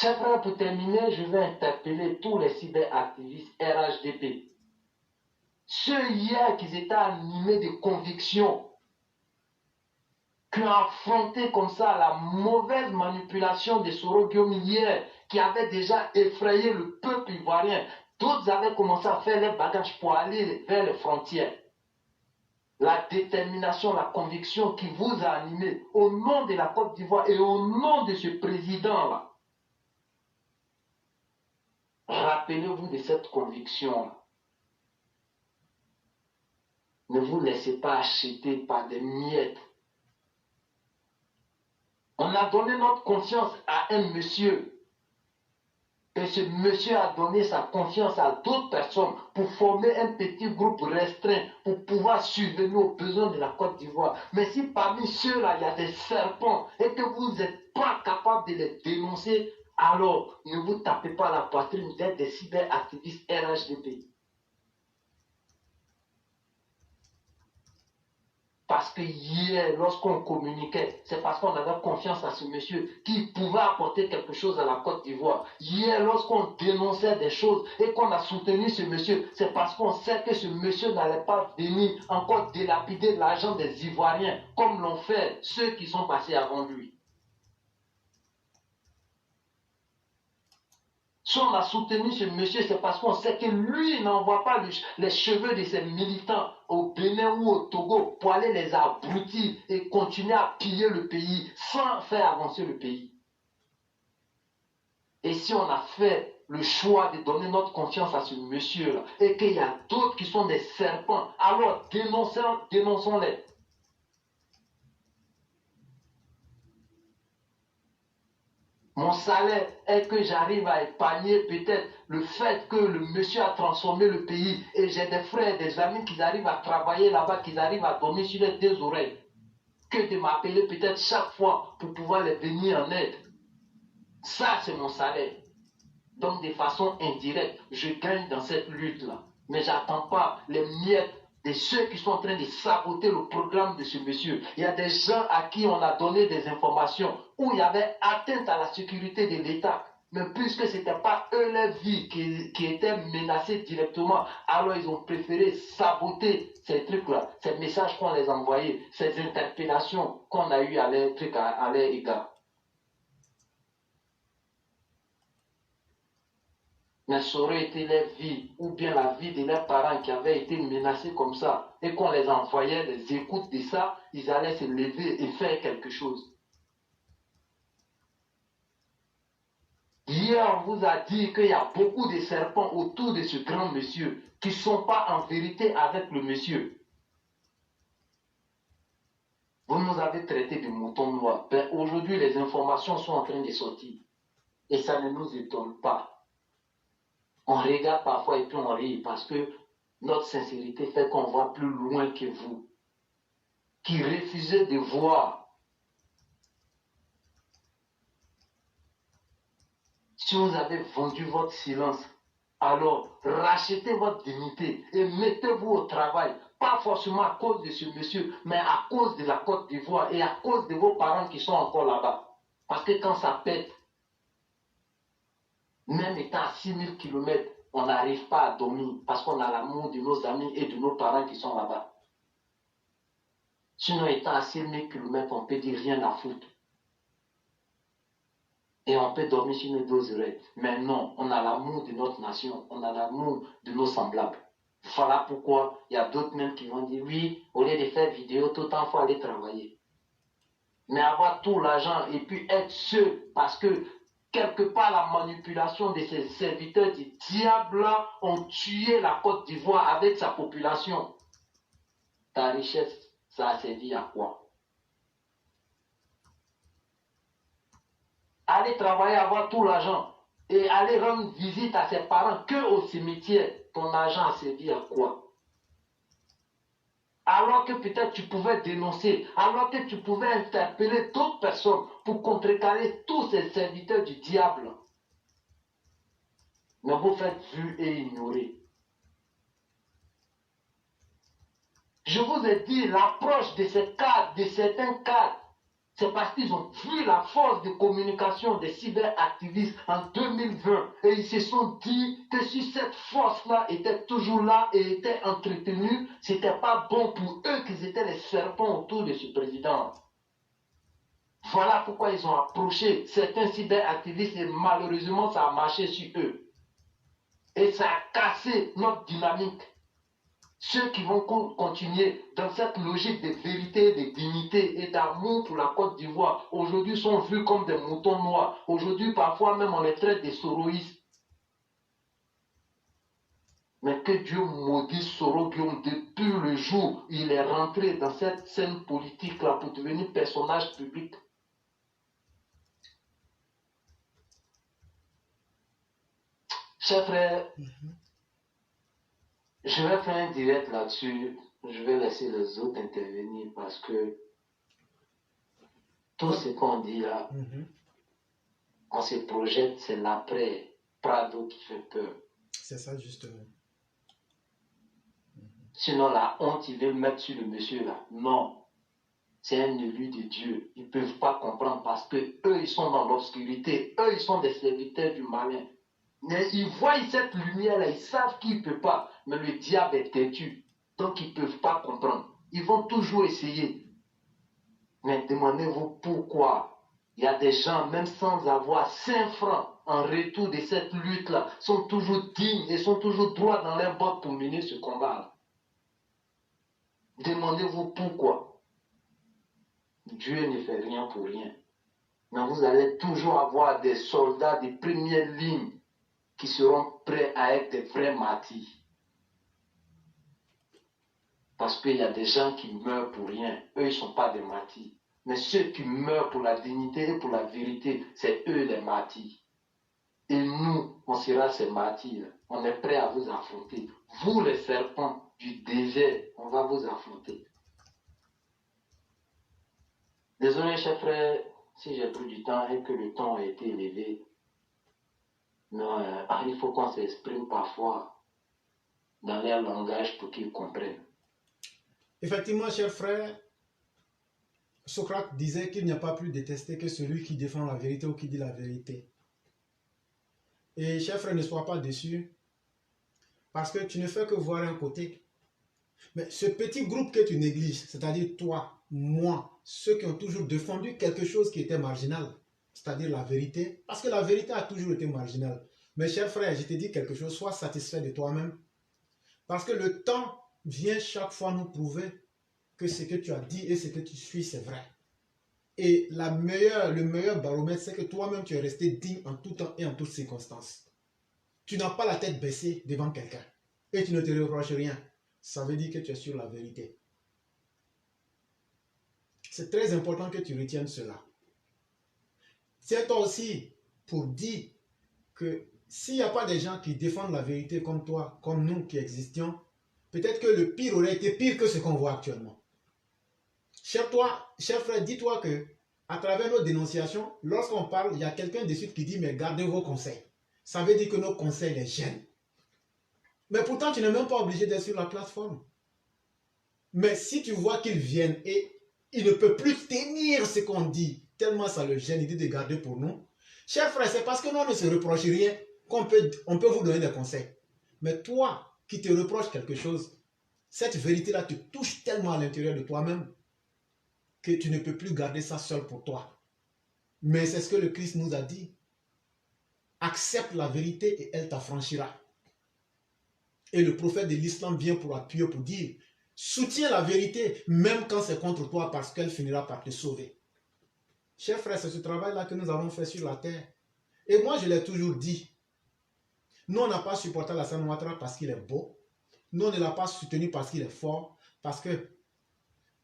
Chers frères, pour terminer, je vais interpeller tous les cyberactivistes RHDP. Ceux hier qui étaient animés de conviction, qui ont affronté comme ça la mauvaise manipulation de Soro Guillaume hier, qui avait déjà effrayé le peuple ivoirien. D'autres avaient commencé à faire les bagages pour aller vers les frontières. La détermination, la conviction qui vous a animé au nom de la Côte d'Ivoire et au nom de ce président-là. Rappelez-vous de cette conviction-là. Ne vous laissez pas acheter par des miettes. On a donné notre confiance à un monsieur. Et ce monsieur a donné sa confiance à d'autres personnes pour former un petit groupe restreint pour pouvoir subvenir aux besoins de la Côte d'Ivoire. Mais si parmi ceux-là, il y a des serpents et que vous n'êtes pas capable de les dénoncer, alors ne vous tapez pas la poitrine d'être des cyberactivistes RHDP. Parce que hier, lorsqu'on communiquait, c'est parce qu'on avait confiance à ce monsieur qui pouvait apporter quelque chose à la Côte d'Ivoire. Hier, lorsqu'on dénonçait des choses et qu'on a soutenu ce monsieur, c'est parce qu'on sait que ce monsieur n'allait pas venir encore dilapider l'argent des Ivoiriens, comme l'ont fait ceux qui sont passés avant lui. Si on a soutenu ce monsieur, c'est parce qu'on sait que lui n'envoie pas les cheveux de ses militants au Bénin ou au Togo pour aller les abrutir et continuer à piller le pays sans faire avancer le pays. Et si on a fait le choix de donner notre confiance à ce monsieur-là et qu'il y a d'autres qui sont des serpents, alors dénonçons-les. Mon salaire est que j'arrive à épargner peut-être le fait que le monsieur a transformé le pays et j'ai des frères, des amis qui arrivent à travailler là-bas, qui arrivent à dormir sur les deux oreilles, que de m'appeler peut-être chaque fois pour pouvoir les venir en aide. Ça, c'est mon salaire. Donc, de façon indirecte, je gagne dans cette lutte-là. Mais je n'attends pas les miettes de ceux qui sont en train de saboter le programme de ce monsieur. Il y a des gens à qui on a donné des informations où il y avait atteinte à la sécurité de l'État. Mais puisque ce n'était pas eux, leur vie qui étaient menacées directement, alors ils ont préféré saboter ces trucs-là, ces messages qu'on les envoyait, ces interpellations qu'on a eues à leur égard. Mais ça aurait été leur vie, ou bien la vie de leurs parents qui avaient été menacés comme ça, et qu'on les envoyait des écoutes de ça, ils allaient se lever et faire quelque chose. Hier, on vous a dit qu'il y a beaucoup de serpents autour de ce grand monsieur, qui ne sont pas en vérité avec le monsieur. Vous nous avez traités de moutons noirs. Ben, aujourd'hui, les informations sont en train de sortir. Et ça ne nous étonne pas. On regarde parfois et puis on rit parce que notre sincérité fait qu'on voit plus loin que vous, qui refusez de voir. Si vous avez vendu votre silence, alors rachetez votre dignité et mettez-vous au travail, pas forcément à cause de ce monsieur, mais à cause de la Côte d'Ivoire et à cause de vos parents qui sont encore là-bas. Parce que quand ça pète, même étant à 6000 km, on n'arrive pas à dormir parce qu'on a l'amour de nos amis et de nos parents qui sont là-bas. Sinon, étant à 6000 km, on peut dire rien à foutre. Et on peut dormir sur nos deux oreilles. Mais non, on a l'amour de notre nation, on a l'amour de nos semblables. Voilà pourquoi il y a d'autres même qui vont dire oui, au lieu de faire vidéo, tout le temps, il faut aller travailler. Mais avoir tout l'argent et puis être seul parce que quelque part, la manipulation de ces serviteurs du diable ont tué la Côte d'Ivoire avec sa population. Ta richesse, ça a servi à quoi? Aller travailler, avoir tout l'argent et aller rendre visite à ses parents que au cimetière, ton argent a servi à quoi? Alors que peut-être tu pouvais dénoncer, alors que tu pouvais interpeller d'autres personnes pour contrecarrer tous ces serviteurs du diable. Mais vous faites vu et ignorer. Je vous ai dit, l'approche de ces cadres, de certains cadres, C'est parce qu'ils ont vu la force de communication des cyberactivistes en 2020 et ils se sont dit que si cette force-là était toujours là et était entretenue, c'était pas bon pour eux qu'ils étaient les serpents autour de ce président. Voilà pourquoi ils ont approché certains cyberactivistes et malheureusement ça a marché sur eux. Et ça a cassé notre dynamique. Ceux qui vont continuer dans cette logique de vérité, de dignité et d'amour pour la Côte d'Ivoire, aujourd'hui sont vus comme des moutons noirs. Aujourd'hui, parfois même, on les traite des soroïstes. Mais que Dieu maudisse Soro Guillaume depuis le jour où il est rentré dans cette scène politique-là pour devenir personnage public. Chers frères, je vais faire un direct là-dessus. Je vais laisser les autres intervenir parce que tout ce qu'on dit là, on se projette, c'est l'après Prado qui fait peur. C'est ça justement. Sinon la honte, ils veulent mettre sur le monsieur là. Non. C'est un élu de Dieu. Ils ne peuvent pas comprendre parce que eux, ils sont dans l'obscurité. Eux, ils sont des serviteurs du malin. Mais ils voient cette lumière-là, ils savent qu'ils ne peuvent pas. Mais le diable est têtu. Donc, ils ne peuvent pas comprendre. Ils vont toujours essayer. Mais demandez-vous pourquoi. Il y a des gens, même sans avoir 5 francs en retour de cette lutte-là, sont toujours dignes et sont toujours droits dans leurs bottes pour mener ce combat-là. Demandez-vous pourquoi. Dieu ne fait rien pour rien. Mais vous allez toujours avoir des soldats de première ligne qui seront prêts à être des vrais martyrs. Parce qu'il y a des gens qui meurent pour rien. Eux, ils ne sont pas des martyrs. Mais ceux qui meurent pour la dignité et pour la vérité, c'est eux les martyrs. Et nous, on sera ces martyrs. On est prêts à vous affronter. Vous, les serpents du désert, on va vous affronter. Désolé, chers frères, si j'ai pris du temps et que le temps a été élevé. Mais il faut qu'on s'exprime parfois dans leur langage pour qu'ils comprennent. Effectivement, chers frères, Socrate disait qu'il n'y a pas plus détesté que celui qui défend la vérité ou qui dit la vérité. Et chers frères, ne sois pas déçus, parce que tu ne fais que voir un côté. Mais ce petit groupe que tu négliges, c'est-à-dire toi, moi, ceux qui ont toujours défendu quelque chose qui était marginal, c'est-à-dire la vérité, parce que la vérité a toujours été marginale. Mais chers frères, je te dis quelque chose, sois satisfait de toi-même, parce que le temps vient chaque fois nous prouver que ce que tu as dit et ce que tu suis, c'est vrai. Et le meilleur baromètre, c'est que toi-même, tu es resté digne en tout temps et en toutes circonstances. Tu n'as pas la tête baissée devant quelqu'un et tu ne te reproches rien. Ça veut dire que tu es sur la vérité. C'est très important que tu retiennes cela. Tiens-toi aussi pour dire que s'il n'y a pas des gens qui défendent la vérité comme toi, comme nous qui existions, peut-être que le pire aurait été pire que ce qu'on voit actuellement. Cher frère, dis-toi que à travers nos dénonciations, lorsqu'on parle, il y a quelqu'un de suite qui dit mais gardez vos conseils. Ça veut dire que nos conseils les gênent. Mais pourtant, tu n'es même pas obligé d'être sur la plateforme. Mais si tu vois qu'ils viennent et ils ne peuvent plus tenir ce qu'on dit, tellement ça le gêne, il dit de garder pour nous. Cher frère, c'est parce que nous, on ne se reproche rien qu'on peut vous donner des conseils. Mais toi, qui te reproches quelque chose, cette vérité-là te touche tellement à l'intérieur de toi-même que tu ne peux plus garder ça seul pour toi. Mais c'est ce que le Christ nous a dit. Accepte la vérité et elle t'affranchira. Et le prophète de l'islam vient pour appuyer, pour dire, soutiens la vérité, même quand c'est contre toi, parce qu'elle finira par te sauver. Chers frères, c'est ce travail-là que nous avons fait sur la terre. Et moi, je l'ai toujours dit. Nous, on n'a pas supporté Alassane Ouattara parce qu'il est beau. Nous, on ne l'a pas soutenu parce qu'il est fort. Parce que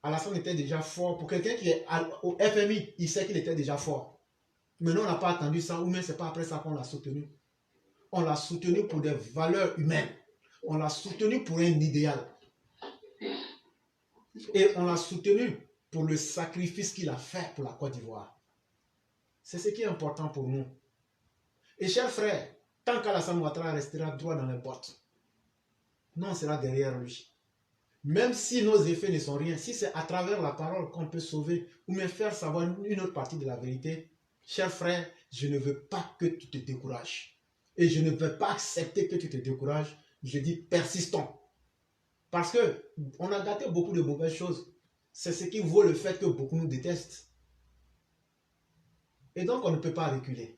Alassane était déjà fort. Pour quelqu'un qui est au FMI, il sait qu'il était déjà fort. Mais nous, on n'a pas attendu ça, ou même ce n'est pas après ça qu'on l'a soutenu. On l'a soutenu pour des valeurs humaines. On l'a soutenu pour un idéal. Et on l'a soutenu pour le sacrifice qu'il a fait pour la Côte d'Ivoire. C'est ce qui est important pour nous. Et chers frères, tant qu'Alassane Ouattara restera droit dans les bottes, nous on sera derrière lui. Même si nos effets ne sont rien, si c'est à travers la parole qu'on peut sauver ou me faire savoir une autre partie de la vérité, cher frère, je ne veux pas que tu te décourages. Et je ne veux pas accepter que tu te décourages. Je dis persistons. Parce que on a gâté beaucoup de mauvaises choses. C'est ce qui vaut le fait que beaucoup nous détestent. Et donc on ne peut pas reculer.